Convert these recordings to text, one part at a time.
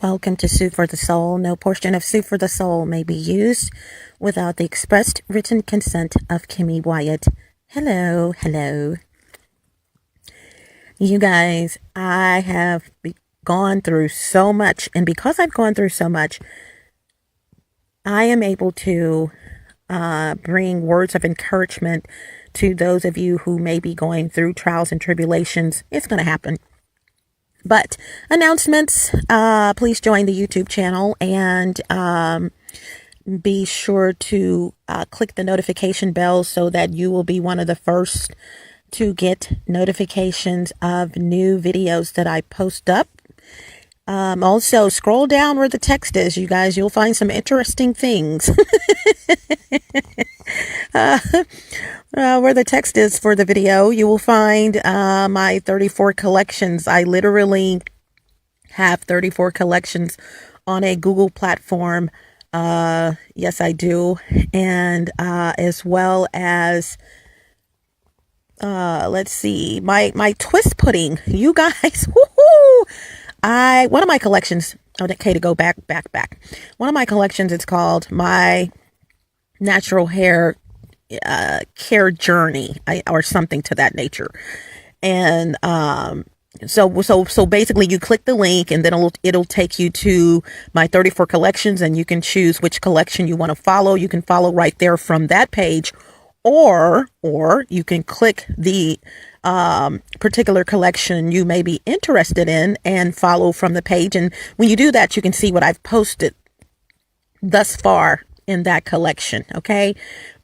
Welcome to Soup for the Soul. No portion of Soup for the Soul may be used without the expressed written consent of Kimmy Wyatt. Hello, hello. You guys, I have gone through so much, and because I've gone through so much, I am able to bring words of encouragement to those of you who may be going through trials and tribulations. It's going to happen. But announcements, please join the YouTube channel and be sure to click the notification bell so that you will be one of the first to get notifications of new videos that I post up. Also, scroll down where the text is, you guys. You'll find some interesting things. Where the text is for the video, you will find my 34 collections. I literally have 34 collections on a Google platform. Yes, I do. And as well as, let's see, my twist pudding. You guys, woohoo! One of my collections, okay, to go back. One of my collections, it's called My Natural Hair Care Journey, or something to that nature. And so basically you click the link and then it'll take you to my 34 collections, and you can choose which collection you want to follow. You can follow right there from that page, or you can click the particular collection you may be interested in and follow from the page. And when you do that, you can see what I've posted thus far in that collection. Okay.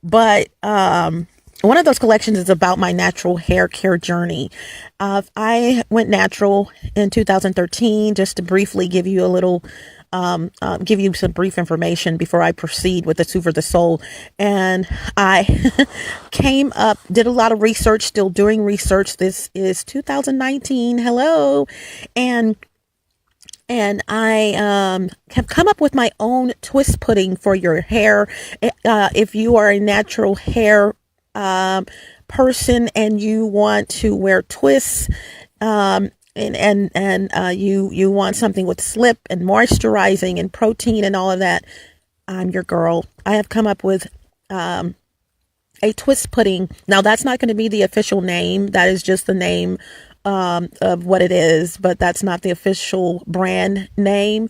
But one of those collections is about my natural hair care journey. I went natural in 2013, just to briefly give you a little give you some brief information before I proceed with the Soup for the Soul. And I did a lot of research, still doing research. This is 2019. Hello. And I have come up with my own twist pudding for your hair. If you are a natural hair person and you want to wear twists, and you want something with slip and moisturizing and protein and all of that, I'm your girl. I have come up with a twist pudding. Now, that's not going to be the official name. That is just the name of what it is, but that's not the official brand name.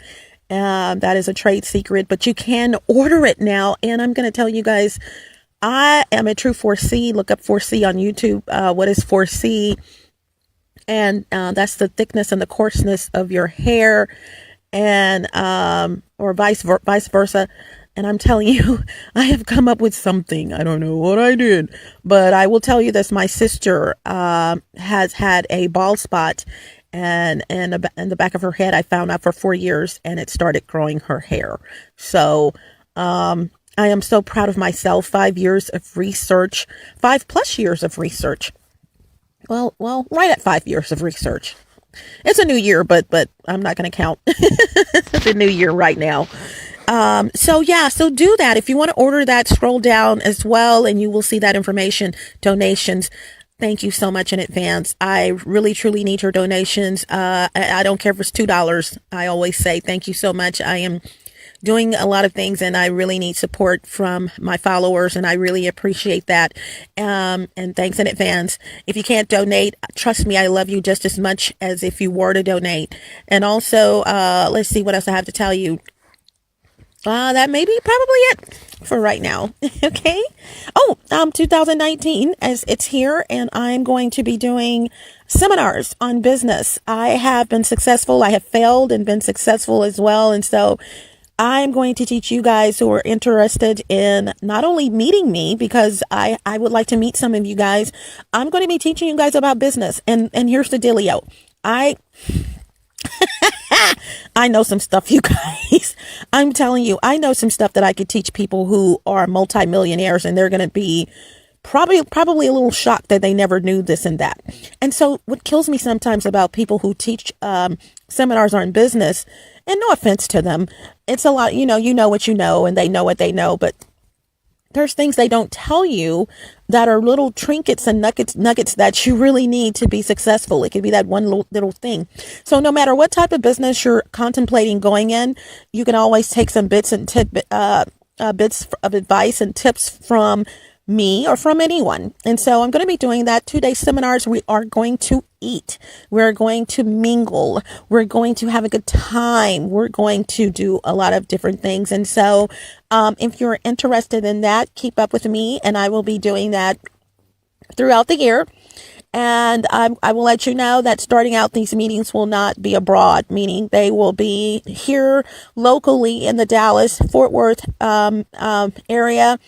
That is a trade secret, but you can order it now. And I'm going to tell you guys, I am a true 4C. Look up 4C on YouTube. What is 4C? And that's the thickness and the coarseness of your hair, and or vice versa. And I'm telling you, I have come up with something. I don't know what I did, but I will tell you this. My sister has had a bald spot and in the back of her head. I found out for 4 years, and it started growing her hair. So I am so proud of myself. 5 years of research, 5+ years of research. Well, right at 5 years of research. It's a new year, but I'm not going to count the new year right now. So do that. If you want to order that, scroll down as well, and you will see that information. Donations. Thank you so much in advance. I really, truly need your donations. I don't care if it's $2. I always say thank you so much. I am doing a lot of things, and I really need support from my followers, and I really appreciate that. And thanks in advance. If you can't donate, trust me, I love you just as much as if you were to donate. And also, let's see what else I have to tell you. That may be probably it for right now. Okay. 2019, as it's here, and I'm going to be doing seminars on business. I have been successful. I have failed and been successful as well. And so I'm going to teach you guys who are interested in not only meeting me, because I would like to meet some of you guys. I'm going to be teaching you guys about business. And here's the dealio. I know some stuff, you guys. I'm telling you, I know some stuff that I could teach people who are multimillionaires, and they're going to be probably a little shocked that they never knew this and that. And so what kills me sometimes about people who teach seminars on business, and no offense to them, it's a lot, you know what you know, and they know what they know, but there's things they don't tell you that are little trinkets and nuggets that you really need to be successful. It could be that one little thing. So no matter what type of business you're contemplating going in, you can always take some bits of advice and tips from me or from anyone. And so I'm going to be doing that 2-day seminars. We are going to eat. We're going to mingle. We're going to have a good time. We're going to do a lot of different things. And so if you're interested in that, keep up with me, and I will be doing that throughout the year. And I will let you know that starting out, these meetings will not be abroad, meaning they will be here locally in the Dallas, Fort Worth area.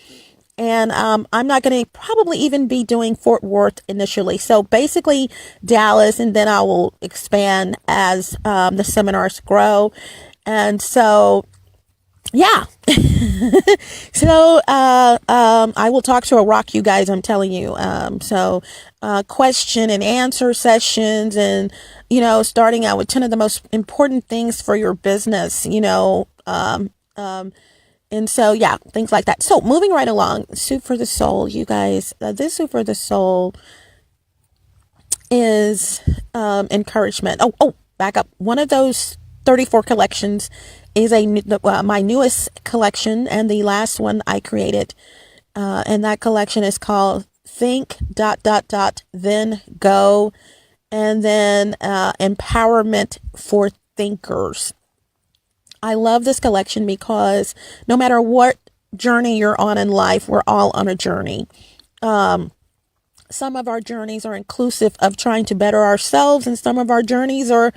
And I'm not going to probably even be doing Fort Worth initially. So basically Dallas, and then I will expand as the seminars grow. And so, yeah. So I will talk to a rock, you guys, I'm telling you. So question and answer sessions, and, starting out with 10 of the most important things for your business, and so, yeah, things like that. So moving right along, Soup for the Soul, you guys, this Soup for the Soul is encouragement. Oh, back up. One of those 34 collections is my newest collection, and the last one I created. And that collection is called Think ... Then Go, and then Empowerment for Thinkers. I love this collection because no matter what journey you're on in life, we're all on a journey. Some of our journeys are inclusive of trying to better ourselves, and some of our journeys are,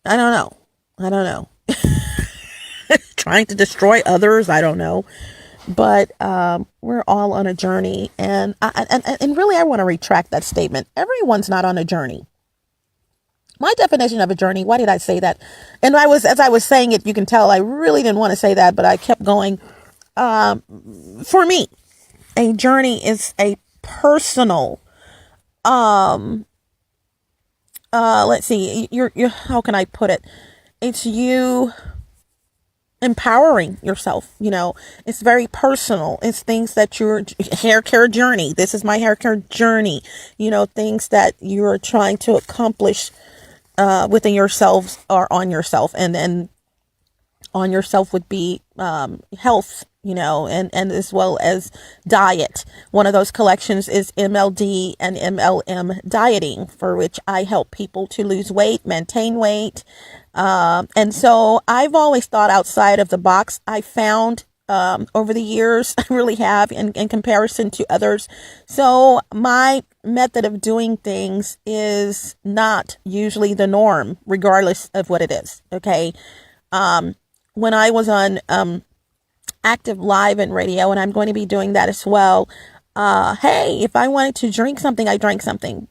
I don't know, trying to destroy others. I don't know. But we're all on a journey. And really, I want to retract that statement. Everyone's not on a journey. My definition of a journey, why did I say that? And as I was saying it, you can tell I really didn't want to say that, but I kept going. For me, a journey is a personal, let's see, you're, how can I put it? It's you empowering yourself. It's very personal. It's things that your hair care journey. This is my hair care journey. Things that you're trying to accomplish within yourselves or on yourself, and then on yourself would be health, and as well as diet. One of those collections is MLD and MLM dieting, for which I help people to lose weight, maintain weight. And so I've always thought outside of the box. I found over the years, I really have, in comparison to others. So my method of doing things is not usually the norm, regardless of what it is. Okay. When I was on active live and radio, and I'm going to be doing that as well. Hey, if I wanted to drink something, I drank something,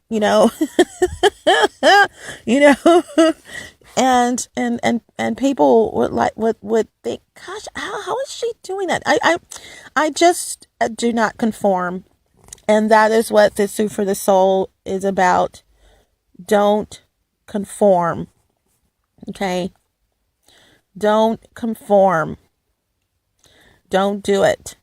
and people would think, gosh, how is she doing that? I just do not conform. And that is what this Soup for the Soul is about. Don't conform. Okay. Don't conform. Don't do it.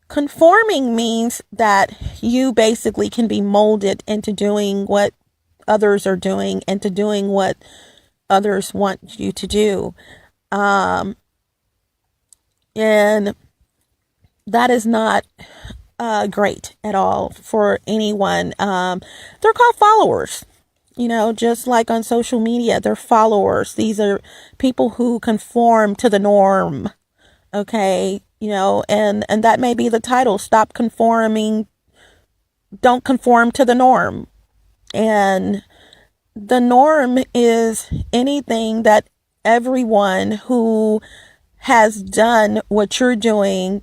Conforming means that you basically can be molded into doing what others are doing, and to doing what others want you to do. And that is not great at all for anyone. They're called followers. Just like on social media, they're followers. These are people who conform to the norm. Okay. And that may be the title. Stop conforming. Don't conform to the norm. And the norm is anything that everyone who has done what you're doing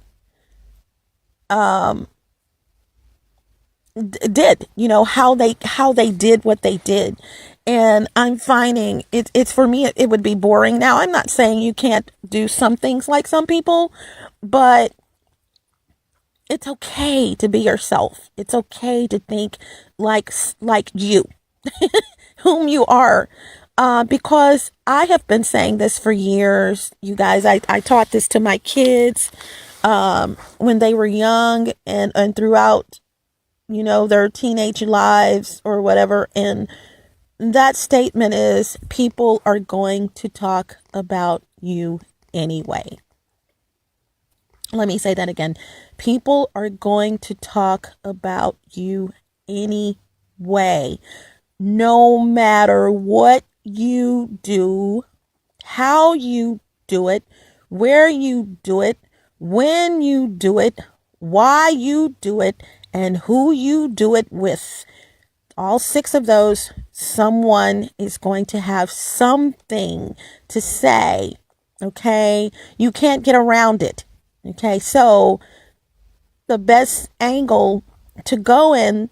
did, how they did what they did. And I'm finding it's for me, it would be boring. Now, I'm not saying you can't do some things like some people, but it's okay to be yourself. It's okay to think like you, whom you are. Because I have been saying this for years, you guys. I taught this to my kids. when they were young and throughout, their teenage lives or whatever. And that statement is, people are going to talk about you anyway. Let me say that again. People are going to talk about you anyway. No matter what you do, how you do it, where you do it, when you do it, why you do it, and who you do it with. All 6 of those, someone is going to have something to say. Okay? You can't get around it. Okay? So the best angle to go in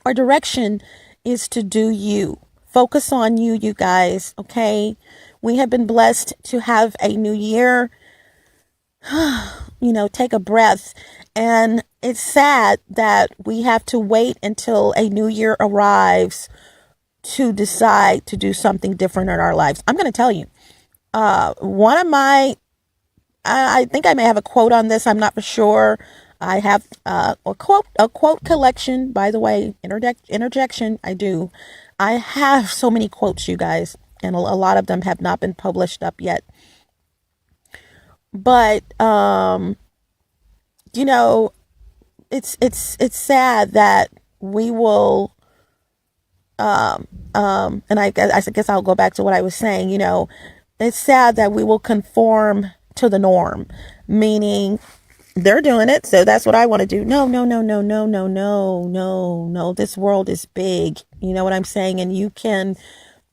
or direction is to do you. Focus on you, you guys. Okay? We have been blessed to have a new year. Take a breath. And it's sad that we have to wait until a new year arrives to decide to do something different in our lives. I'm going to tell you, one of my, I think I may have a quote on this. I'm not for sure. I have a quote collection, by the way, interjection. I do. I have so many quotes, you guys, and a lot of them have not been published up yet. But, it's sad that we will, and I guess I'll go back to what I was saying, it's sad that we will conform to the norm, meaning they're doing it, so that's what I want to do. No, no, no, no, no, no, no, no, no. This world is big. You know what I'm saying? And you can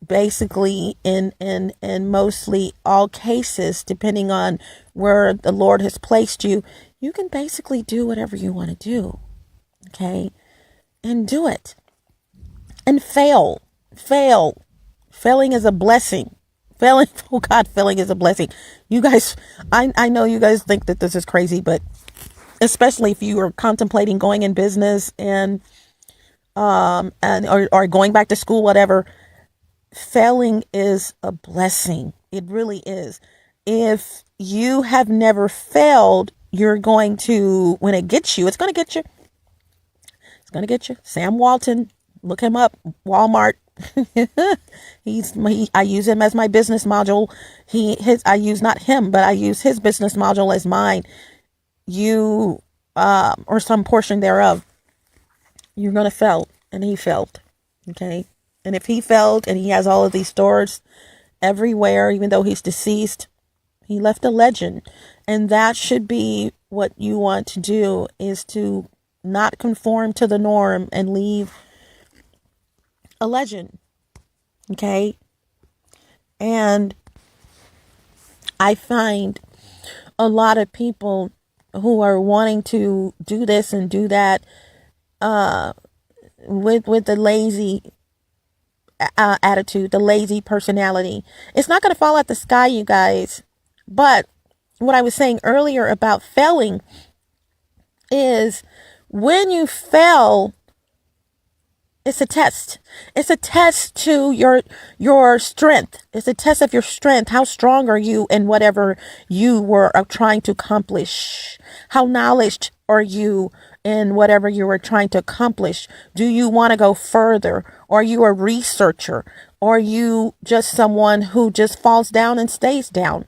basically, in mostly all cases, depending on where the Lord has placed you, you can basically do whatever you want to do. Okay? And do it. And fail. Failing is a blessing. Failing is a blessing. You guys, I know you guys think that this is crazy, but especially if you are contemplating going in business and or going back to school, whatever, failing is a blessing. It really is. If you have never failed, you're going to, when it gets you, it's going to get you. It's going to get you. Sam Walton, look him up. Walmart. I use him as my business module. I use not him, but I use his business module as mine. You, or some portion thereof, you're going to fail. And he failed. Okay. And if he failed and he has all of these stores everywhere, even though he's deceased, he left a legend. And that should be what you want to do, is to not conform to the norm and leave a legend. Okay. And I find a lot of people who are wanting to do this and do that, with the lazy attitude, the lazy personality. It's not going to fall out the sky, you guys. But what I was saying earlier about failing is, when you fail, it's a test. It's a test to your strength. It's a test of your strength. How strong are you in whatever you were trying to accomplish? How knowledgeable are you in whatever you were trying to accomplish? Do you want to go further? Are you a researcher? Or are you just someone who just falls down and stays down?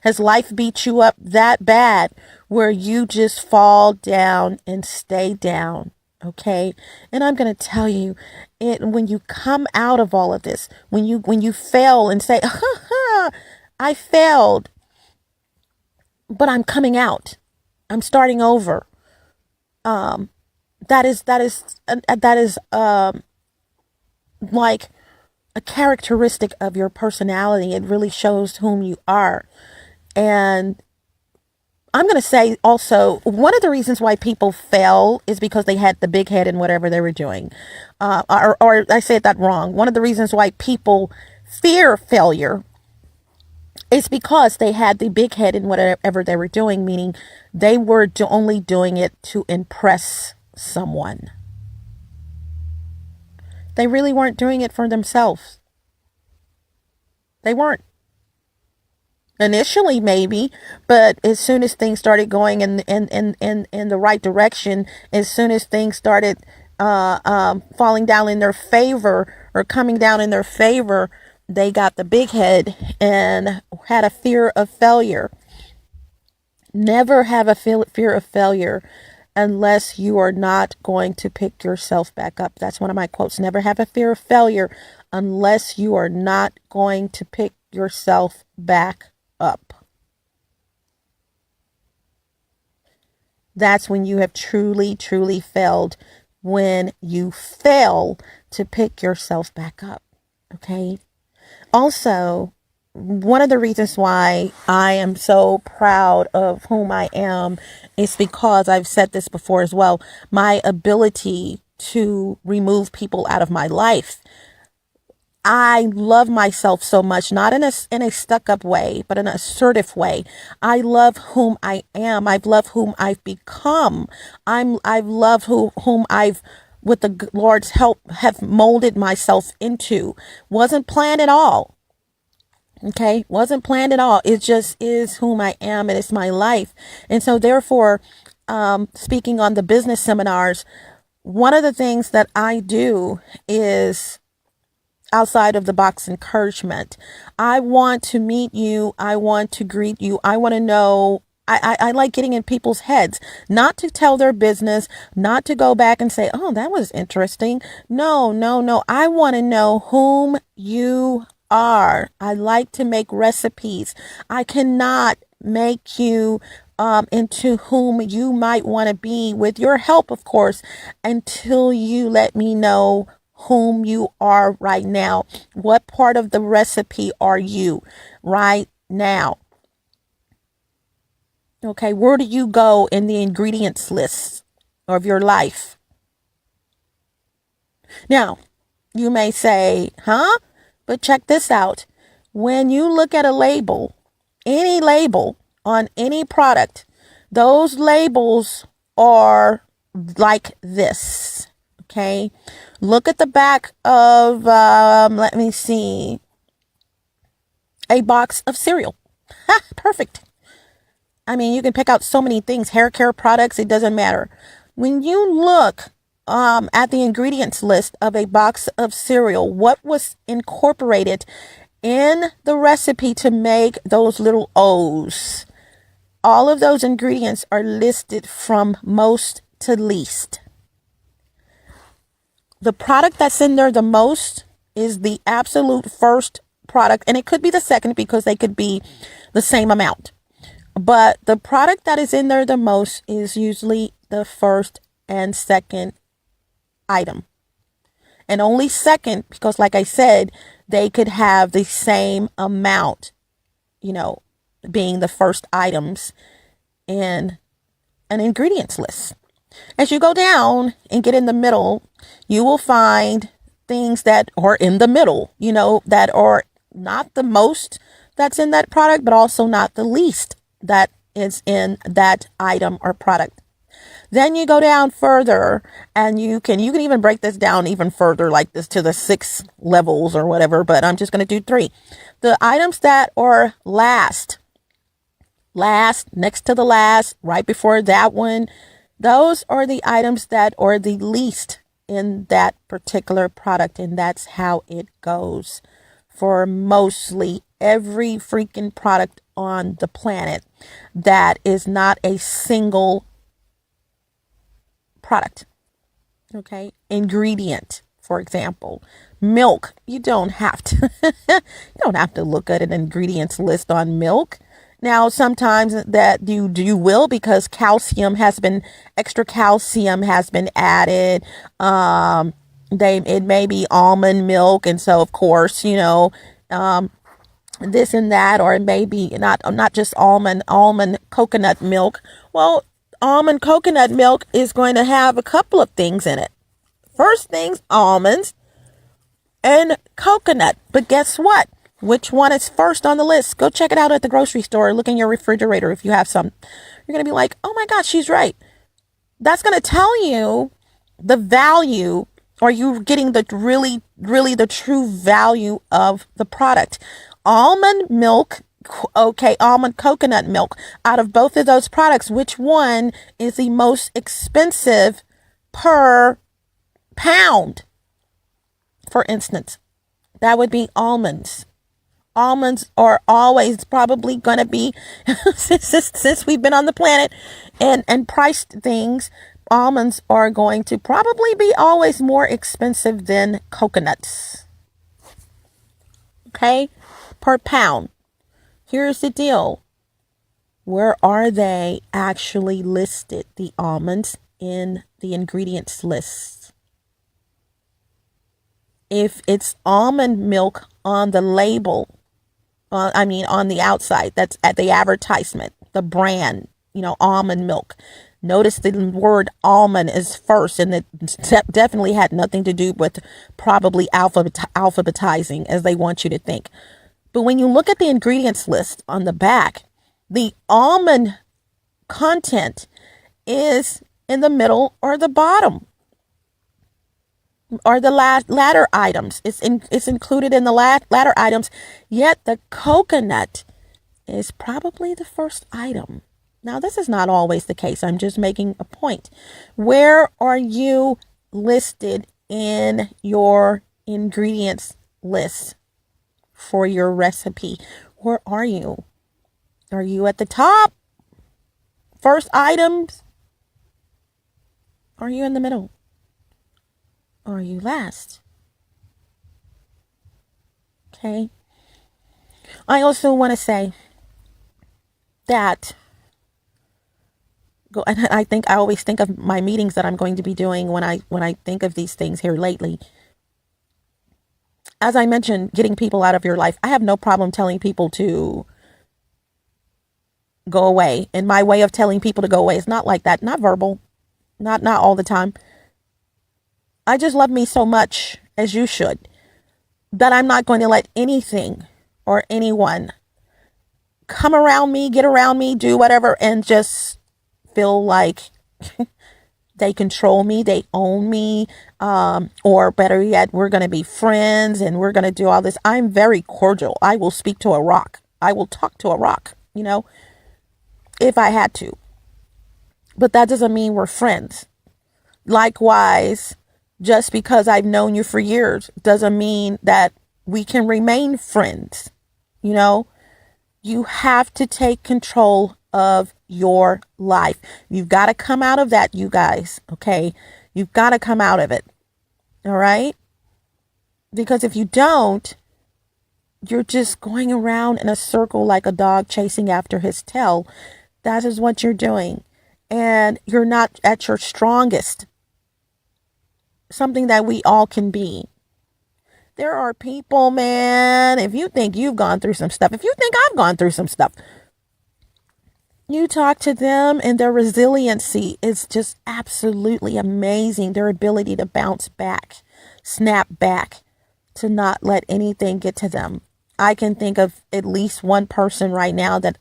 Has life beat you up that bad where you just fall down and stay down? Okay. And I'm going to tell you, when you come out of all of this, when you fail and say, I failed, but I'm coming out, I'm starting over. That is like a characteristic of your personality. It really shows whom you are. And I'm going to say also, one of the reasons why people fail is because they had the big head in whatever they were doing. Or I said that wrong. One of the reasons why people fear failure is because they had the big head in whatever they were doing, meaning they were only doing it to impress someone. They really weren't doing it for themselves. They weren't. initially maybe, but as soon as things started going in the right direction, as soon as things started falling down in their favor or coming down in their favor, they got the big head and had a fear of failure. Never have a fear of failure unless you are not going to pick yourself back up. That's one of my quotes. Never have a fear of failure unless you are not going to pick yourself back up. That's when you have truly, truly failed, when you fail to pick yourself back up. Okay. Also, one of the reasons why I am so proud of whom I am is because I've said this before as well. My ability to remove people out of my life. I love myself so much, not in a stuck up way, but in an assertive way. I love whom I am. I love whom I've become. I love whom I've, with the Lord's help, have molded myself into. Wasn't planned at all. Okay. Wasn't planned at all. It just is whom I am, and it's my life. And so therefore, speaking on the business seminars, one of the things that I do is outside of the box encouragement. I want to meet you. I want to greet you. I want to know. I like getting in people's heads, not to tell their business, not to go back and say, oh, that was interesting. No. I want to know whom you are. I like to make recipes. I cannot make you into whom you might want to be, with your help, of course, until you let me know whom you are right now. What part of the recipe are you right now? Okay, where do you go in the ingredients list of your life? Now, you may say, huh? But check this out. When you look at a label, any label on any product, those labels are like this. Okay. Look at the back of, let me see, a box of cereal. Perfect. I mean, you can pick out so many things, hair care products, it doesn't matter. When you look at the ingredients list of a box of cereal, what was incorporated in the recipe to make those little O's? All of those ingredients are listed from most to least. The product that's in there the most is the absolute first product, and it could be the second because they could be the same amount. But the product that is in there the most is usually the first and second item. And only second because, like I said, they could have the same amount, being the first items in an ingredients list. As you go down and get in the middle, you will find things that are in the middle, that are not the most that's in that product, but also not the least that is in that item or product. Then you go down further, and you can even break this down even further, like this, to the 6 levels or whatever, but I'm just going to do 3. The items that are last, next to the last, right before that one, those are the items that are the least in that particular product. And that's how it goes for mostly every freaking product on the planet that is not a single product. Okay. Ingredient, for example, milk. You don't have to look at an ingredients list on milk. Now, sometimes that you will, because extra calcium has been added. It may be almond milk. And so, of course, this and that, or it may be not just almond coconut milk. Well, almond coconut milk is going to have a couple of things in it. First things, almonds and coconut. But guess what? Which one is first on the list? Go check it out at the grocery store. Look in your refrigerator if you have some. You're going to be like, oh my gosh, she's right. That's going to tell you the value, or you getting the really the true value of the product. Almond milk Okay, almond coconut milk. Out of both of those products, which one is the most expensive per pound? For instance, that would be almonds. Almonds are always probably going to be, since we've been on the planet and priced things, almonds are going to probably be always more expensive than coconuts. Okay, per pound. Here's the deal. Where are they actually listed, the almonds, in the ingredients list? If it's almond milk on the label, on the outside, that's at the advertisement, the brand, almond milk. Notice the word almond is first, and it definitely had nothing to do with probably alphabetizing as they want you to think. But when you look at the ingredients list on the back, the almond content is in the middle or the bottom, or the latter items. It's included in the latter items, yet the coconut is probably the first item. Now, this is not always the case. I'm just making a point. Where are you listed in your ingredients list for your recipe? Where are you? Are you at the top? First items? Are you in the middle? Or are you last? Okay. I also want to say that, and I always think of my meetings that I'm going to be doing when I think of these things here lately. As I mentioned, getting people out of your life. I have no problem telling people to go away. And my way of telling people to go away is not like that. Not verbal. Not all the time. I just love me so much, as you should, that I'm not going to let anything or anyone come around me, get around me, do whatever, and just feel like they control me, they own me, or better yet, we're going to be friends and we're going to do all this. I'm very cordial. I will speak to a rock. I will talk to a rock, if I had to. But that doesn't mean we're friends. Likewise, just because I've known you for years doesn't mean that we can remain friends. You have to take control of your life. You've got to come out of that, you guys. Okay. You've got to come out of it. All right. Because if you don't, you're just going around in a circle like a dog chasing after his tail. That is what you're doing. And you're not at your strongest. Something that we all can be. There are people, man, if you think you've gone through some stuff, if you think I've gone through some stuff, you talk to them and their resiliency is just absolutely amazing. Their ability to bounce back, snap back, to not let anything get to them. I can think of at least one person right now that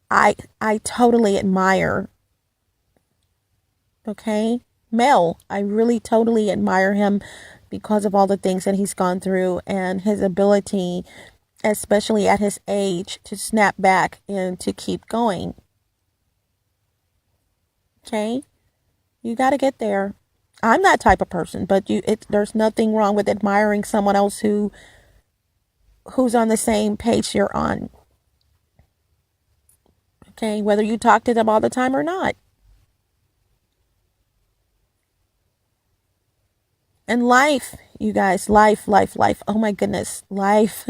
I totally admire. Okay? Mel, I really totally admire him because of all the things that he's gone through and his ability, especially at his age, to snap back and to keep going. Okay? You got to get there. I'm that type of person, but there's nothing wrong with admiring someone else who's on the same page you're on. Okay? Whether you talk to them all the time or not. And life, you guys, life. Oh my goodness. Life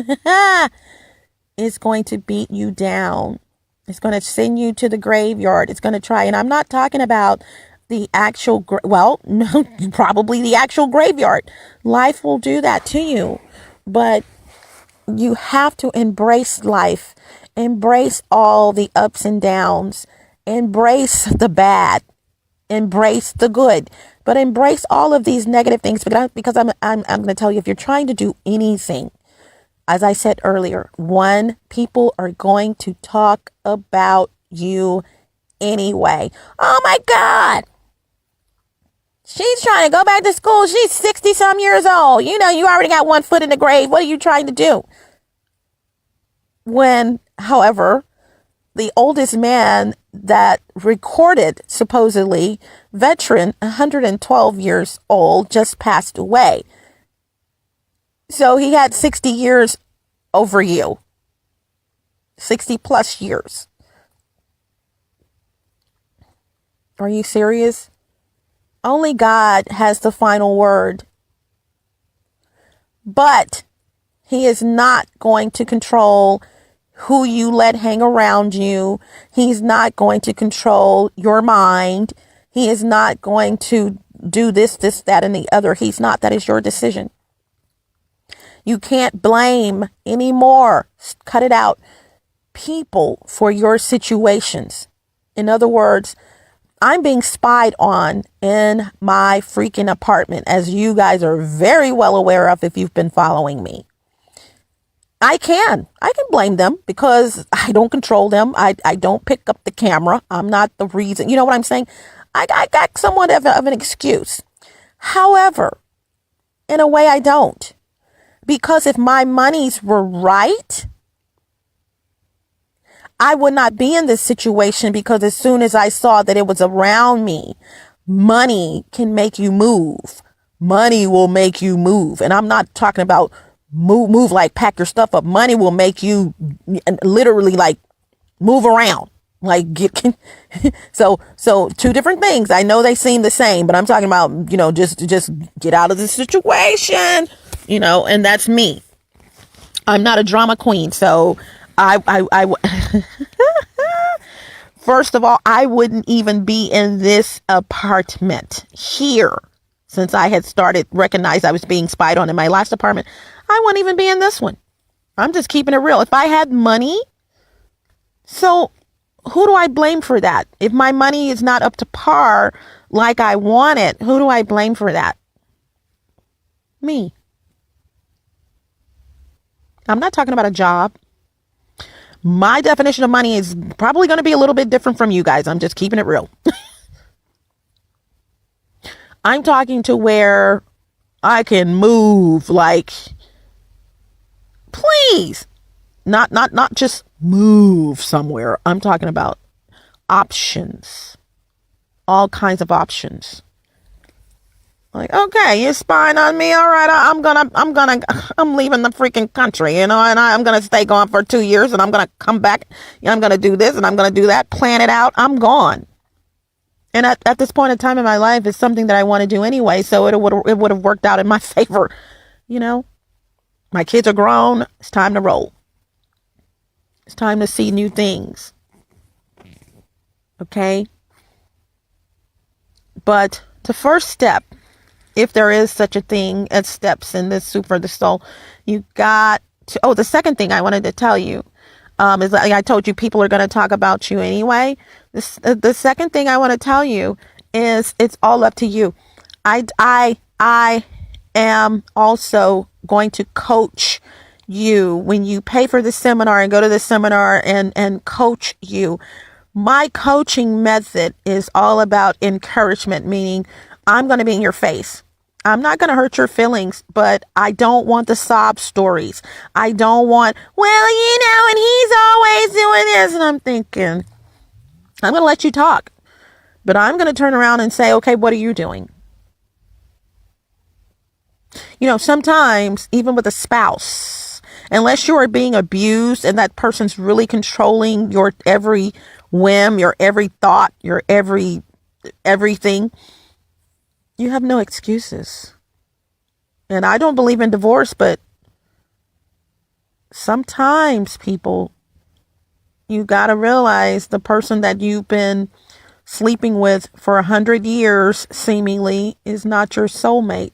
is going to beat you down. It's going to send you to the graveyard. It's going to try. And I'm not talking about the actual, no, probably the actual graveyard. Life will do that to you. But you have to embrace life. Embrace all the ups and downs. Embrace the bad. Embrace the good, but embrace all of these negative things because I'm going to tell you, if you're trying to do anything, as I said earlier, people are going to talk about you anyway. Oh my God. She's trying to go back to school. She's 60 some years old. You already got one foot in the grave. What are you trying to do? When However, the oldest man that recorded, supposedly veteran, 112 years old, just passed away. So he had 60 years over you. 60 plus years. Are you serious? Only God has the final word. But he is not going to control who you let hang around you. He's not going to control your mind. He is not going to do this, that, and the other. He's not. That is your decision. You can't blame anymore. Cut it out. People for your situations. In other words, I'm being spied on in my freaking apartment, as you guys are very well aware of if you've been following me. I can blame them because I don't control them. I don't pick up the camera. I'm not the reason. You know what I'm saying? I got somewhat of an excuse. However, in a way I don't. Because if my monies were right, I would not be in this situation, because as soon as I saw that it was around me, money can make you move. Money will make you move. And I'm not talking about move like pack your stuff up. Money will make you literally like move around. Like so two different things. I know they seem the same, but I'm talking about, just get out of the situation, and that's me. I'm not a drama queen. So I first of all, I wouldn't even be in this apartment here, since I had recognized I was being spied on in my last apartment. I wouldn't even be in this one. I'm just keeping it real. If I had money, so who do I blame for that? If my money is not up to par like I want it, who do I blame for that? Me. I'm not talking about a job. My definition of money is probably going to be a little bit different from you guys. I'm just keeping it real. I'm talking to where I can move, like, please, not just move somewhere. I'm talking about options, all kinds of options. Like, okay, you're spying on me. All right, I'm leaving the freaking country, and I'm going to stay gone for 2 years, and I'm going to come back. I'm going to do this and I'm going to do that, plan it out. I'm gone. And at this point in time in my life, it's something that I want to do anyway. So it would have worked out in my favor. My kids are grown. It's time to roll. It's time to see new things. Okay. But the first step, if there is such a thing as steps in this soup for the soul, you got to, the second thing I wanted to tell you, is like I told you, people are going to talk about you anyway. The second thing I want to tell you is it's all up to you. I am also going to coach you when you pay for the seminar and go to the seminar and coach you. My coaching method is all about encouragement, meaning I'm going to be in your face. I'm not going to hurt your feelings, but I don't want the sob stories. I don't want, and he's always doing this. And I'm thinking, I'm going to let you talk, but I'm going to turn around and say, okay, what are you doing? Sometimes even with a spouse, unless you are being abused and that person's really controlling your every whim, your every thought, your everything, you have no excuses. And I don't believe in divorce, but sometimes people, you got to realize the person that you've been sleeping with for 100 years seemingly is not your soulmate.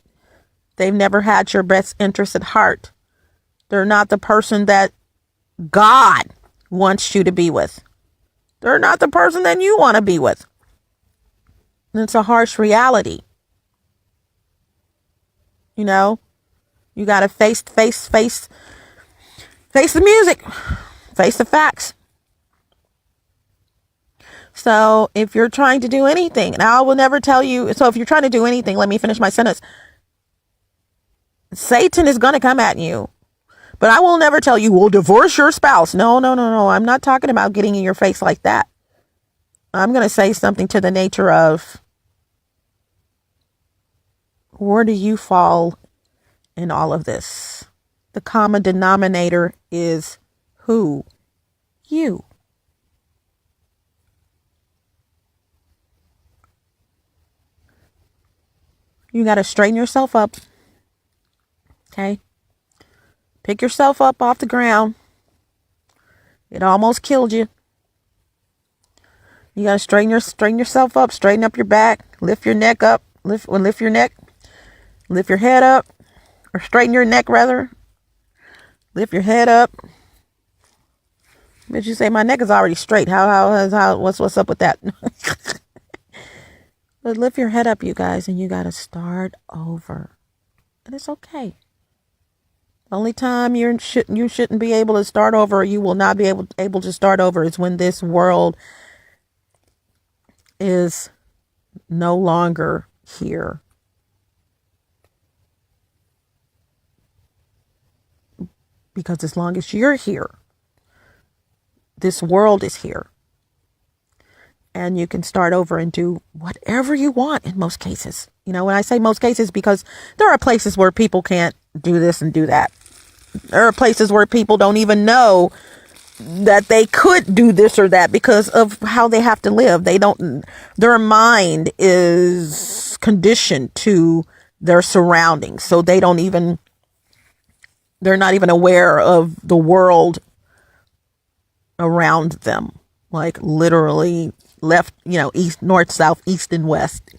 They've never had your best interest at heart. They're not the person that God wants you to be with. They're not the person that you want to be with. And it's a harsh reality. You got to face the music, face the facts. So if you're trying to do anything, and I will never tell you, so if you're trying to do anything, let me finish my sentence. Satan is going to come at you, But I will never tell you, well, divorce your spouse. No, no, no, no. I'm not talking about getting in your face like that. I'm going to say something to the nature of, where do you fall in all of this? The common denominator is who? You. You got to straighten yourself up. Okay? Pick yourself up off the ground. It almost killed you. You got to straighten yourself up, straighten up your back, lift your neck up, lift your neck, lift your head up, or straighten your neck rather. Lift your head up. But you say my neck is already straight. What's up with that? But lift your head up, you guys, and you got to start over. And it's okay. The only time you shouldn't be able to start over, you will not be able to start over, is when this world is no longer here. Because as long as you're here, this world is here. And you can start over and do whatever you want in most cases. You know, when I say most cases, because there are places where people can't do this and do that. There are places where people don't even know that they could do this or that because of how they have to live. Their mind is conditioned to their surroundings. So they're not even aware of the world around them. Like literally left, east, north, south, east, and west.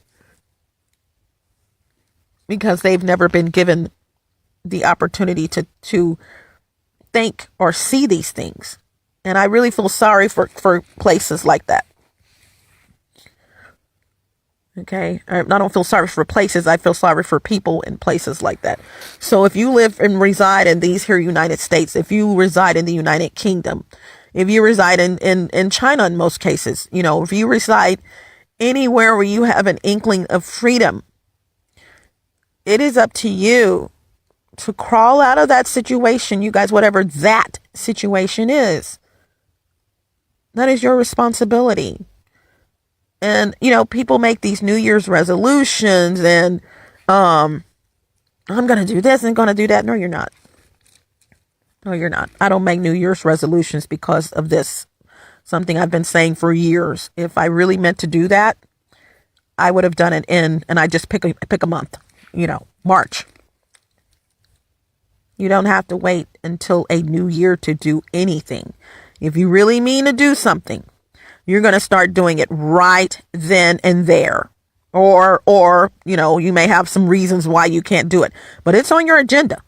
Because they've never been given the opportunity to think or see these things. And I really feel sorry for places like that. Okay. I don't feel sorry for places. I feel sorry for people in places like that. So if you live and reside in these here United States, if you reside in the United Kingdom, if you reside in China in most cases, if you reside anywhere where you have an inkling of freedom, it is up to you to crawl out of that situation, you guys, whatever that situation is. That is your responsibility. And, people make these New Year's resolutions and, I'm going to do this and going to do that. No, you're not. No, you're not. I don't make New Year's resolutions because of this. Something I've been saying for years. If I really meant to do that, I would have done it and I just pick a month, March. You don't have to wait until a new year to do anything. If you really mean to do something, you're going to start doing it right then and there. Or, you may have some reasons why you can't do it, but it's on your agenda.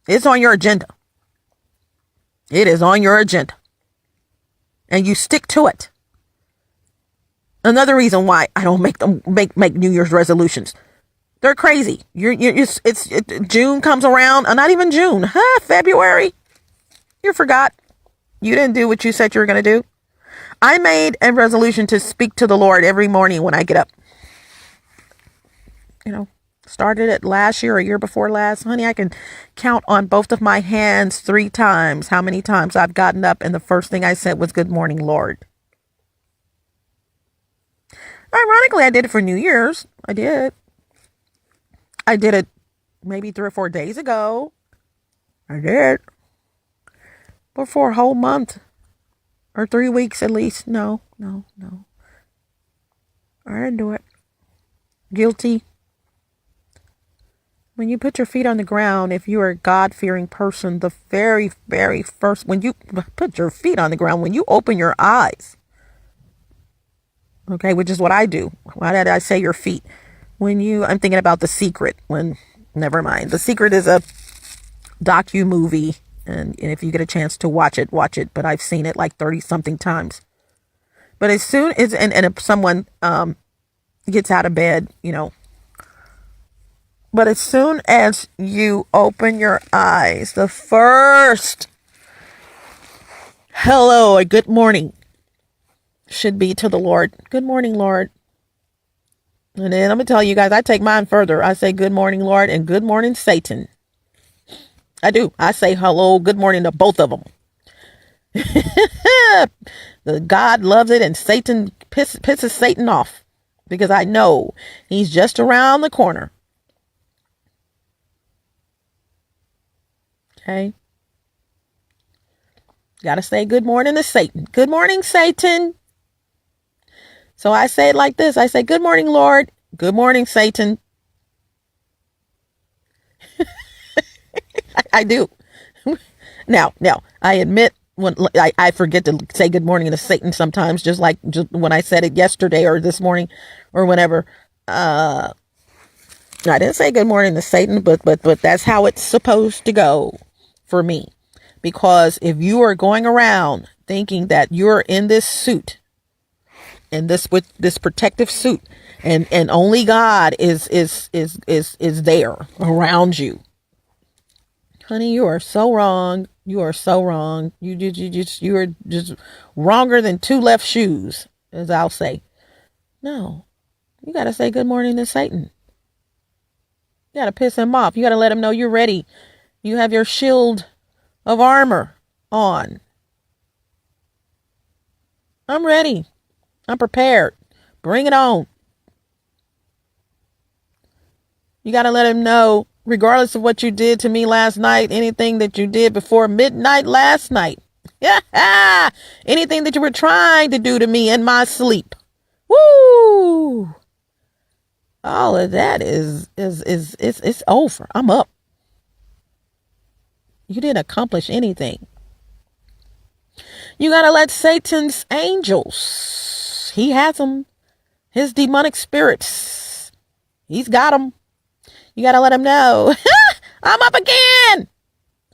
It's on your agenda. It is on your agenda. And you stick to it. Another reason why I don't make New Year's resolutions. They're crazy. It's June comes around, not even June, February. You forgot. You didn't do what you said you were going to do. I made a resolution to speak to the Lord every morning when I get up. Started it last year or year before last. Honey, I can count on both of my hands 3 times how many times I've gotten up and the first thing I said was, "Good morning, Lord." Ironically, I did it for New Year's. I did it maybe 3 or 4 days ago. I did. But for a whole month or 3 weeks at least. No. I didn't do it. Guilty. When you put your feet on the ground, if you're a God-fearing person, the very, very first, when you put your feet on the ground, when you open your eyes, okay, which is what I do. Why did I say your feet? I'm thinking about The Secret. Never mind. The Secret is a docu-movie, and if you get a chance to watch it, but I've seen it like 30-something times. But as soon as, and if someone gets out of bed, but as soon as you open your eyes, the first hello or good morning should be to the Lord. Good morning, Lord. And then I'm going to tell you guys, I take mine further. I say, good morning, Lord, and good morning, Satan. I do. I say hello, good morning to both of them. The God loves it, and Satan pisses Satan off because I know he's just around the corner. Okay. Got to say good morning to Satan. Good morning, Satan. So I say it like this. I say, good morning, Lord. Good morning, Satan. I do. Now, I admit when I forget to say good morning to Satan sometimes, just when I said it yesterday or this morning or whenever. I didn't say good morning to Satan, but that's how it's supposed to go for me. Because if you are going around thinking that you're in this suit and with this protective suit and only God is there around you, honey, you are so wrong. You are so wrong. You are just wronger than two left shoes, as I'll say. No, you got to say good morning to Satan. You got to piss him off. You got to let him know you're ready. You have your shield of armor on. I'm ready. I'm prepared. Bring it on. You got to let him know, regardless of what you did to me last night, anything that you did before midnight last night, anything that you were trying to do to me in my sleep. Woo! All of that is it's over. I'm up. You didn't accomplish anything. You got to let Satan's angels, he has them, his demonic spirits, he's got them. You got to let him know, I'm up again.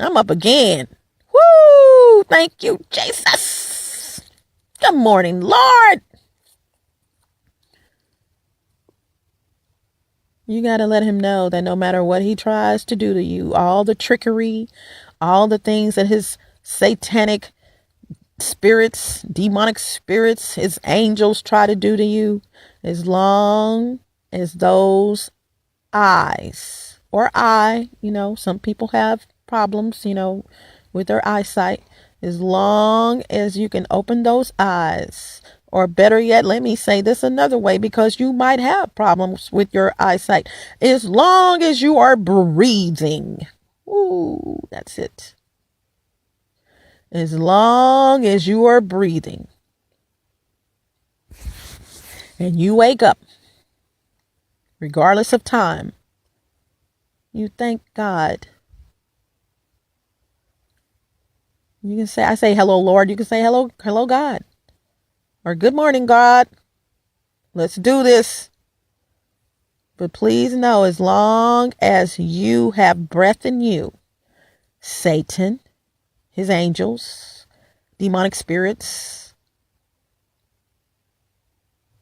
I'm up again. Woo! Thank you, Jesus. Good morning, Lord. You got to let him know that no matter what he tries to do to you, all the trickery, all the things that his satanic spirits, demonic spirits, his angels try to do to you, as long as those eyes or eye, some people have problems, with their eyesight. As long as you can open those eyes, or better yet, let me say this another way, because you might have problems with your eyesight. As long as you are breathing. Ooh, that's it. As long as you are breathing and you wake up, regardless of time, you thank God. You can say, I say, hello, Lord. You can say, hello, God. Or good morning, God. Let's do this. But please know, as long as you have breath in you, Satan, his angels, demonic spirits,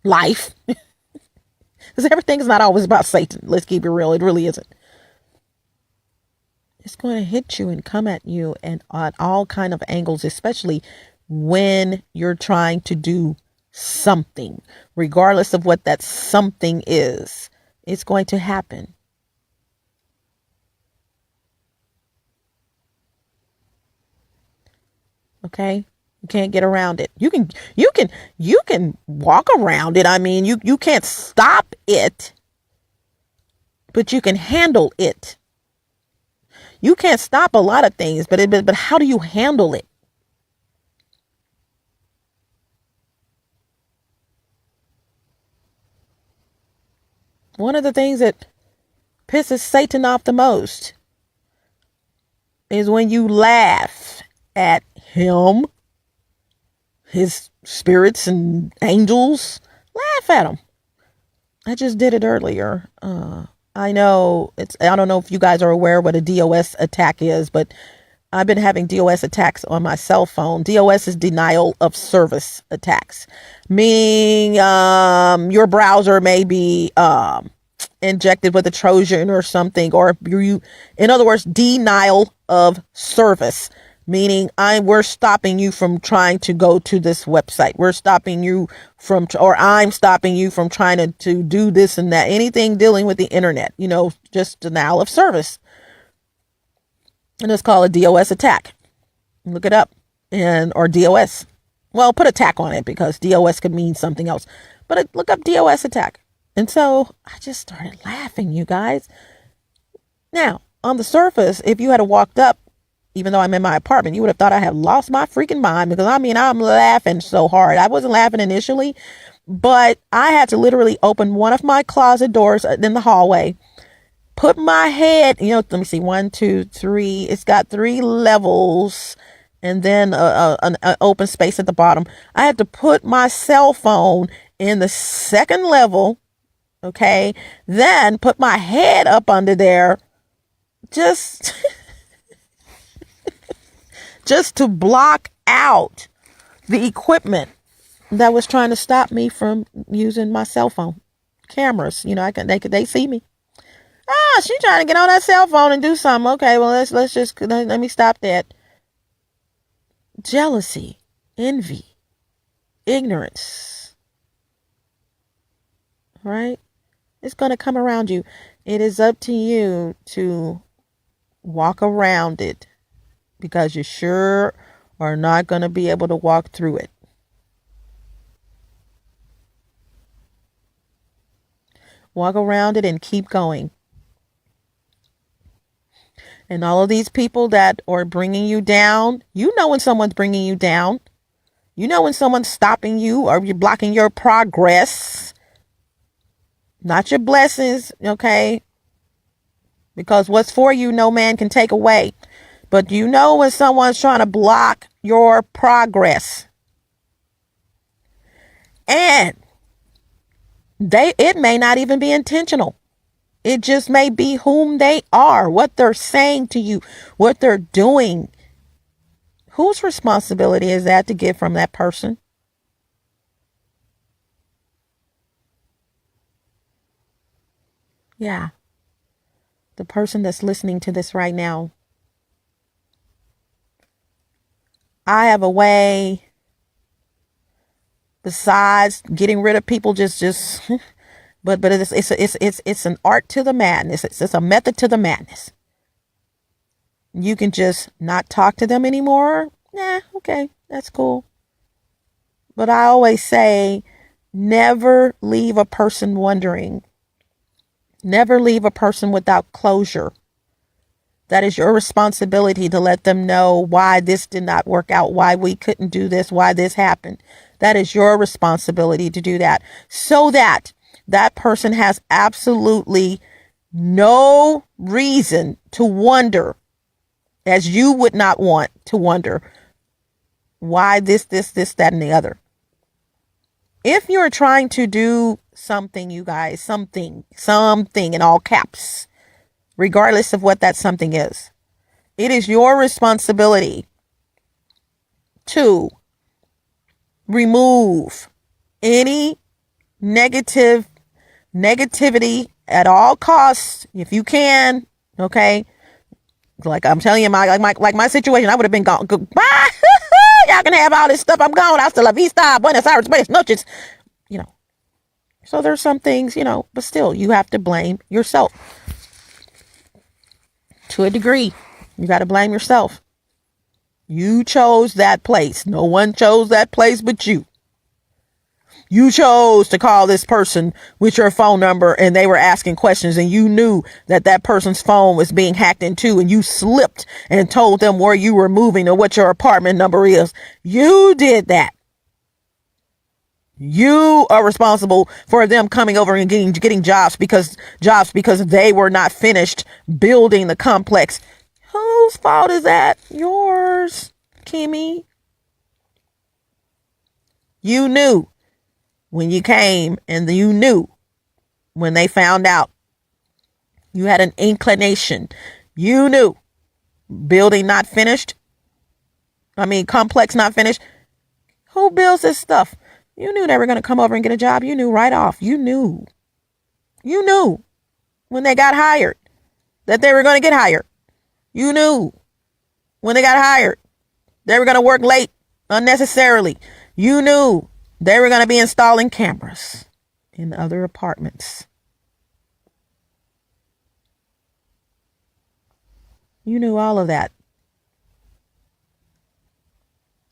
life, because everything is not always about Satan. Let's keep it real. It really isn't. It's going to hit you and come at you and on all kind of angles, especially when you're trying to do something, regardless of what that something is. It's going to happen. Okay? You can't get around it. You can walk around it. I mean, you can't stop it, but you can handle it. You can't stop a lot of things, but how do you handle it? One of the things that pisses Satan off the most is when you laugh at him, his spirits and angels. Laugh at him. I just did it earlier. I know I don't know if you guys are aware what a DOS attack is, but I've been having DOS attacks on my cell phone. DOS is denial of service attacks, meaning your browser may be injected with a Trojan or something, or in other words, denial of service, meaning we're stopping you from trying to go to this website. We're stopping you from, or I'm stopping you from trying to do this and that, anything dealing with the internet, just denial of service. And it's called a DOS attack. Look it up. Or DOS. Well, put attack on it because DOS could mean something else. But look up DOS attack. And so I just started laughing, you guys. Now, on the surface, if you had walked up, even though I'm in my apartment, you would have thought I had lost my freaking mind because I'm laughing so hard. I wasn't laughing initially, but I had to literally open one of my closet doors in the hallway, put my head, let me see, 1, 2, 3. It's got 3 levels and then an open space at the bottom. I had to put my cell phone in the second level. Okay. Then put my head up under there. Just to block out the equipment that was trying to stop me from using my cell phone cameras. They see me. She's trying to get on that cell phone and do something. Okay, well, let me stop that. Jealousy, envy, ignorance, right? It's going to come around you. It is up to you to walk around it because you sure are not going to be able to walk through it. Walk around it and keep going. And all of these people that are bringing you down, when someone's bringing you down, when someone's stopping you or you're blocking your progress, not your blessings, okay? Because what's for you, no man can take away. But when someone's trying to block your progress. And it may not even be intentional. It just may be whom they are, what they're saying to you, what they're doing. Whose responsibility is that to get from that person? Yeah. The person that's listening to this right now. I have a way, besides getting rid of people, but it's an art to the madness. It's a method to the madness. You can just not talk to them anymore. Okay, that's cool. But I always say, never leave a person wondering. Never leave a person without closure. That is your responsibility to let them know why this did not work out, why we couldn't do this, why this happened. That is your responsibility to do that, so that that person has absolutely no reason to wonder, as you would not want to wonder, why this, that, and the other. If you're trying to do something, you guys, something in all caps, regardless of what that something is, it is your responsibility to remove any negativity at all costs, if you can. Okay, like I'm telling you, my situation, I would have been gone. Goodbye. Y'all can have all this stuff. I'm gone. Hasta la vista. Buenos Aires, buenas noches. So there's some things, but still, you have to blame yourself. To a degree, you got to blame yourself. You chose that place. No one chose that place but you. You chose to call this person with your phone number and they were asking questions and you knew that that person's phone was being hacked into and you slipped and told them where you were moving or what your apartment number is. You did that. You are responsible for them coming over and getting jobs because they were not finished building the complex. Whose fault is that? Yours, Kimmy. You knew when you came, and you knew when they found out. You had an inclination. You knew building not finished. Complex not finished. Who builds this stuff? You knew they were going to come over and get a job. You knew right off. You knew when they got hired that they were going to get hired. You knew when they got hired they were going to work late unnecessarily. You knew they were going to be installing cameras in other apartments. You knew all of that,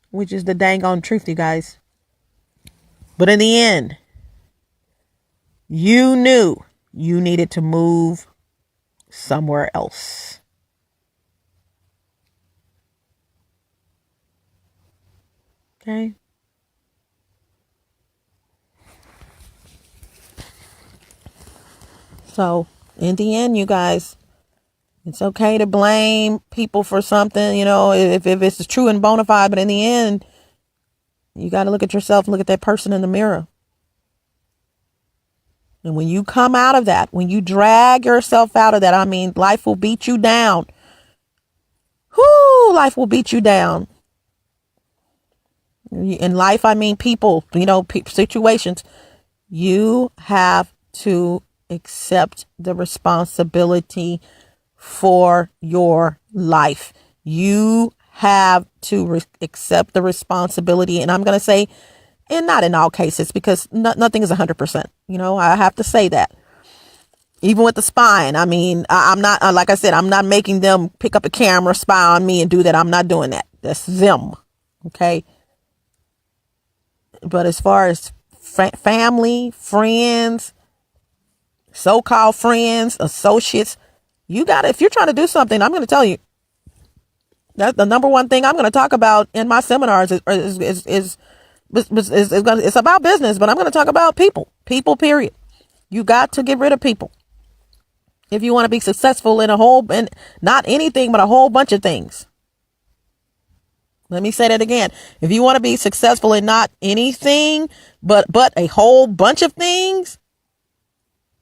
which is the dang on truth, you guys. But in the end, you knew you needed to move somewhere else. Okay? So, in the end, you guys, it's okay to blame people for something, if it's true and bona fide, but in the end, you got to look at yourself, look at that person in the mirror. And when you come out of that, when you drag yourself out of that, I mean, life will beat you down. Life will beat you down. In life, I mean, people, situations. You have to accept the responsibility for your life. You have to accept the responsibility. And I'm going to say, and not in all cases, because nothing is 100%. I have to say that. Even with the spying, I mean, I'm not, like I said, I'm not making them pick up a camera, spy on me and do that. I'm not doing that. That's them. Okay. But as far as family, friends, so-called friends, associates, you got to, if you're trying to do something, I'm going to tell you, that's the number one thing I'm going to talk about in my seminars is it's about business, but I'm going to talk about people, period. You got to get rid of people. If you want to be successful in not anything, but a whole bunch of things. Let me say that again. If you want to be successful in not anything, but a whole bunch of things,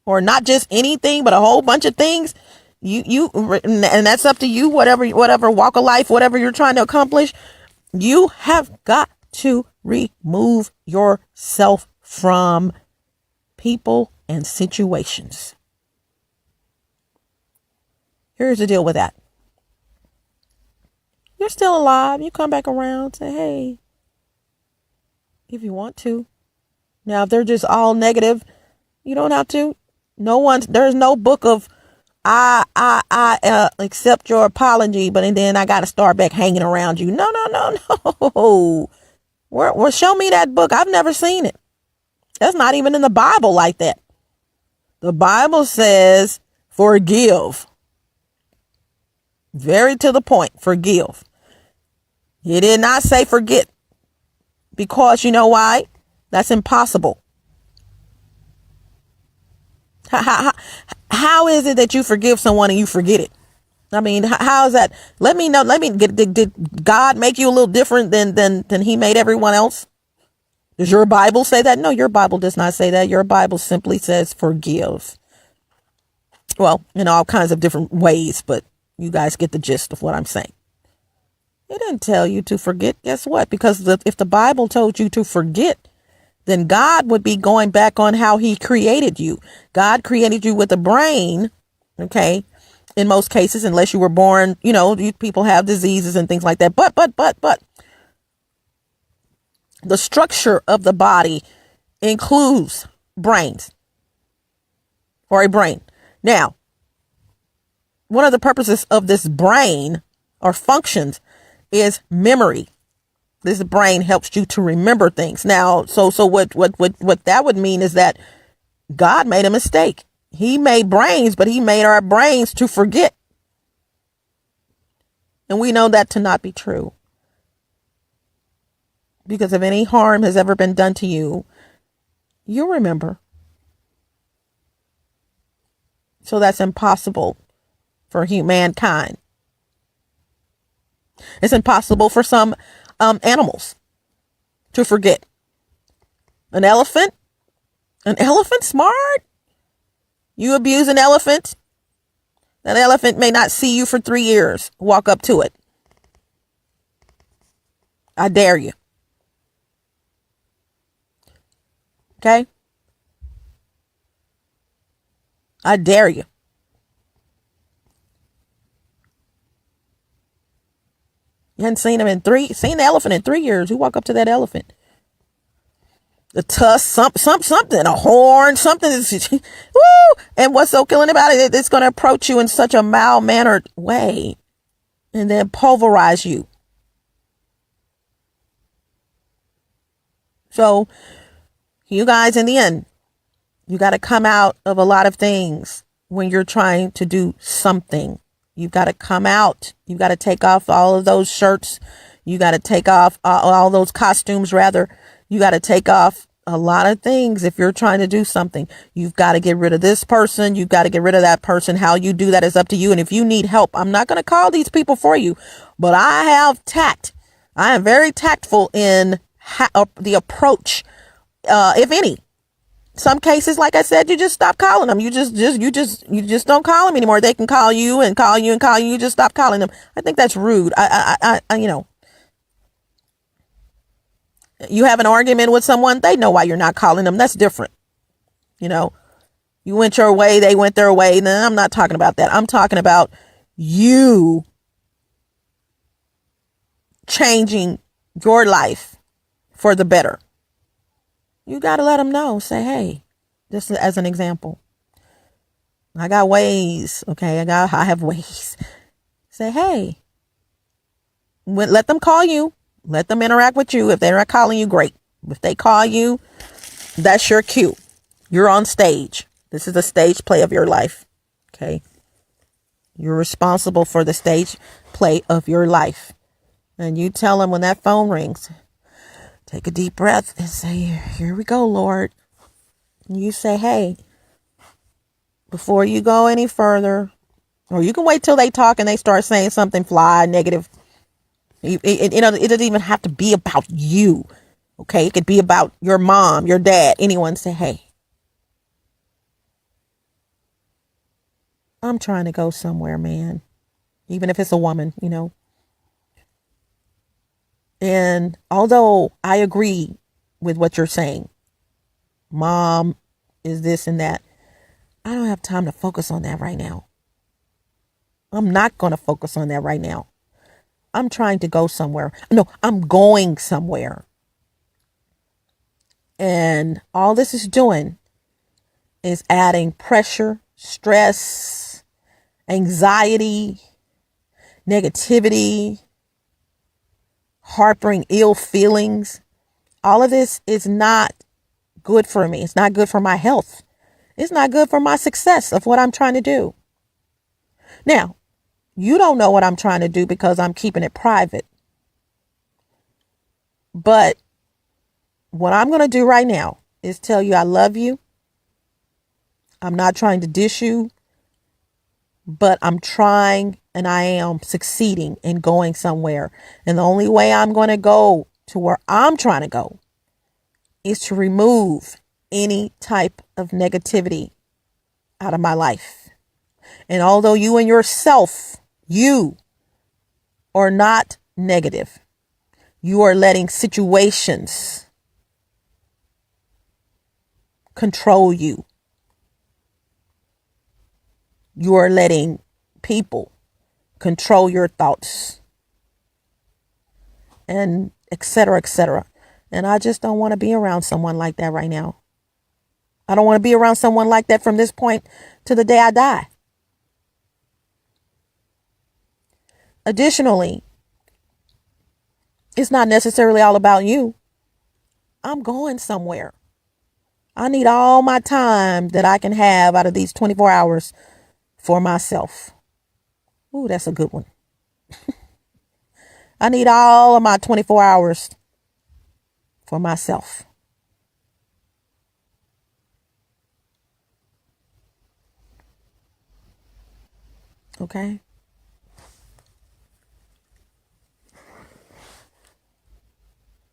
or not just anything, but a whole bunch of things, and that's up to you, whatever walk of life, whatever you're trying to accomplish, you have got to remove yourself from people and situations. Here's the deal with that. You're still alive. You come back around, say, hey, if you want to. Now, if they're just all negative, you don't have to. There's no book of, I accept your apology, but then I got to start back hanging around you. No. Well, show me that book. I've never seen it. That's not even in the Bible like that. The Bible says forgive. Very to the point, forgive. He did not say forget, because you know why? That's impossible. How is it that you forgive someone and you forget it? I mean, how is that? Let me know. Did God make you a little different than he made everyone else? Does your Bible say that? No, your Bible does not say that. Your Bible simply says forgive. Well, in all kinds of different ways, but you guys get the gist of what I'm saying. It didn't tell you to forget. Guess what? Because if the Bible told you to forget, then God would be going back on how he created you. God created you with a brain. Okay. In most cases, unless you were born, people have diseases and things like that. But the structure of the body includes brains, or a brain. Now, one of the purposes of this brain or functions is memory. This brain helps you to remember things. Now, so what that would mean is that God made a mistake. He made brains, but he made our brains to forget. And we know that to not be true. Because if any harm has ever been done to you, you'll remember. So that's impossible for humankind. It's impossible for some animals to forget. An elephant smart. You abuse an elephant, that elephant may not see you for 3 years. Walk up to it. I dare you. Okay? I dare you. You hadn't seen the elephant in 3 years. You walk up to that elephant. The tusk, something, a horn, something. Woo! And what's so killing about it? It's going to approach you in such a mild-mannered way. and then pulverize you. So you guys, in the end, you got to come out of a lot of things when you're trying to do something. You've got to come out. You've got to take off all of those shirts. You got to take off all those costumes, rather. You got to take off a lot of things if you're trying to do something. You've got to get rid of this person. You've got to get rid of that person. How you do that is up to you. And if you need help, I'm not going to call these people for you, but I have tact. I am very tactful in the approach, if any. Some cases, like I said, you just stop calling them. You just don't call them anymore. They can call you and call you and call you. You just stop calling them. I think that's rude. You have an argument with someone, they know why you're not calling them. That's different. You went your way, they went their way. No, I'm not talking about that. I'm talking about you changing your life for the better. You got to let them know. Say, hey, just as an example, I got ways. Okay. I have ways. Say, hey, let them call you. Let them interact with you. If they're not calling you, great. If they call you, that's your cue. You're on stage. This is a stage play of your life. Okay. You're responsible for the stage play of your life. And you tell them when that phone rings, take a deep breath and say, here we go, Lord. And you say, hey, before you go any further, or you can wait till they talk and they start saying something negative. It doesn't even have to be about you. Okay. It could be about your mom, your dad, anyone. Say, hey, I'm trying to go somewhere, man. Even if it's a woman, And although I agree with what you're saying, mom is this and that, I don't have time to focus on that right now. I'm not going to focus on that right now. I'm trying to go somewhere. No, I'm going somewhere. And all this is doing is adding pressure, stress, anxiety, negativity, harboring ill feelings. All of this is not good for me. It's not good for my health. It's not good for my success of what I'm trying to do. Now, you don't know what I'm trying to do because I'm keeping it private. But what I'm going to do right now is tell you I love you. I'm not trying to dish you, but I'm trying and I am succeeding in going somewhere. And the only way I'm going to go to where I'm trying to go is to remove any type of negativity out of my life. And although you and yourself, you are not negative, you are letting situations control you. You are letting people control your thoughts and et cetera, et cetera. And I just don't want to be around someone like that right now. I don't want to be around someone like that from this point to the day I die. Additionally, it's not necessarily all about you. I'm going somewhere. I need all my time that I can have out of these 24 hours for myself. Ooh, that's a good one. I need all of my 24 hours for myself. Okay?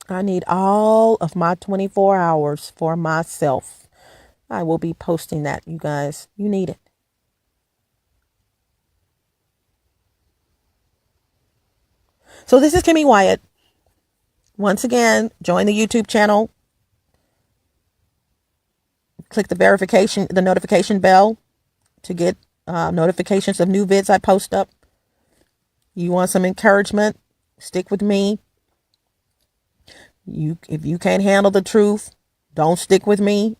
I need all of my 24 hours for myself. I will be posting that, you guys. You need it. So this is Kimmy Wyatt. Once again, join the YouTube channel. Click the notification bell to get notifications of new vids I post up. You want some encouragement? Stick with me. If you can't handle the truth, don't stick with me.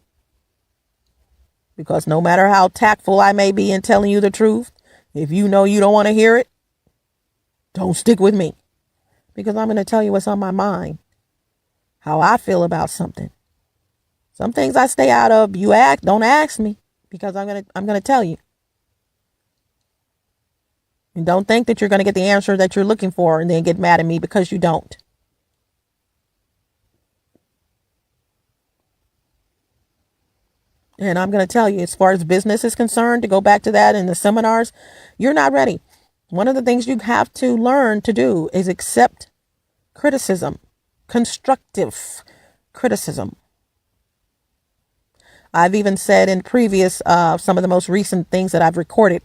Because no matter how tactful I may be in telling you the truth, if you know you don't want to hear it, Don't stick with me, because I'm going to tell you what's on my mind, how I feel about something. Some things I stay out of. Don't ask me, because I'm going to tell you. And don't think that you're going to get the answer that you're looking for and then get mad at me because you don't. And I'm going to tell you, as far as business is concerned, to go back to that in the seminars, you're not ready. One of the things you have to learn to do is accept criticism, constructive criticism. I've even said in previous, some of the most recent things that I've recorded,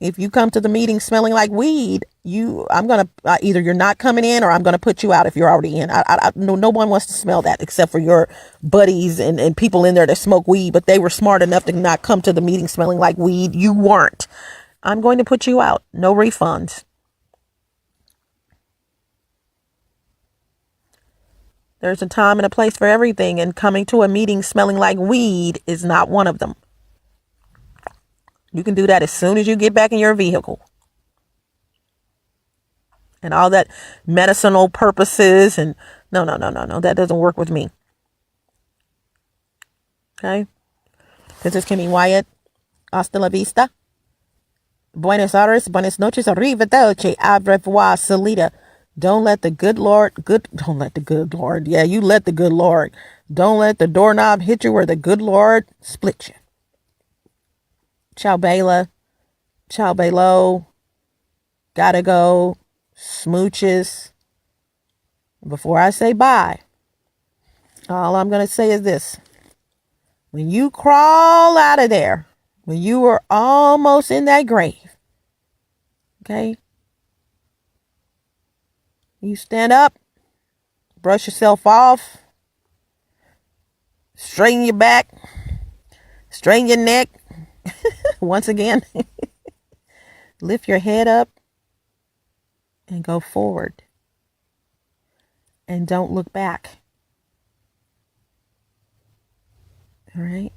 if you come to the meeting smelling like weed, I'm going to, either you're not coming in or I'm going to put you out if you're already in. No one wants to smell that except for your buddies and people in there that smoke weed, but they were smart enough to not come to the meeting smelling like weed. You weren't. I'm going to put you out. No refunds. There's a time and a place for everything, and coming to a meeting smelling like weed is not one of them. You can do that as soon as you get back in your vehicle. And all that medicinal purposes and no, that doesn't work with me. Okay? This is Kimmy Wyatt. Hasta la vista. Buenos Aires, buenas noches, arrivederci, au revoir, salida. Don't let the good Lord. Yeah, you let the good Lord. Don't let the doorknob hit you where the good Lord split you. Ciao, Bela. Ciao, Belo. Gotta go. Smooches. Before I say bye, all I'm going to say is this. When you crawl out of there, when you are almost in that grave, okay, you stand up, brush yourself off, straighten your back, straighten your neck. Once again, lift your head up and go forward. And don't look back. All right?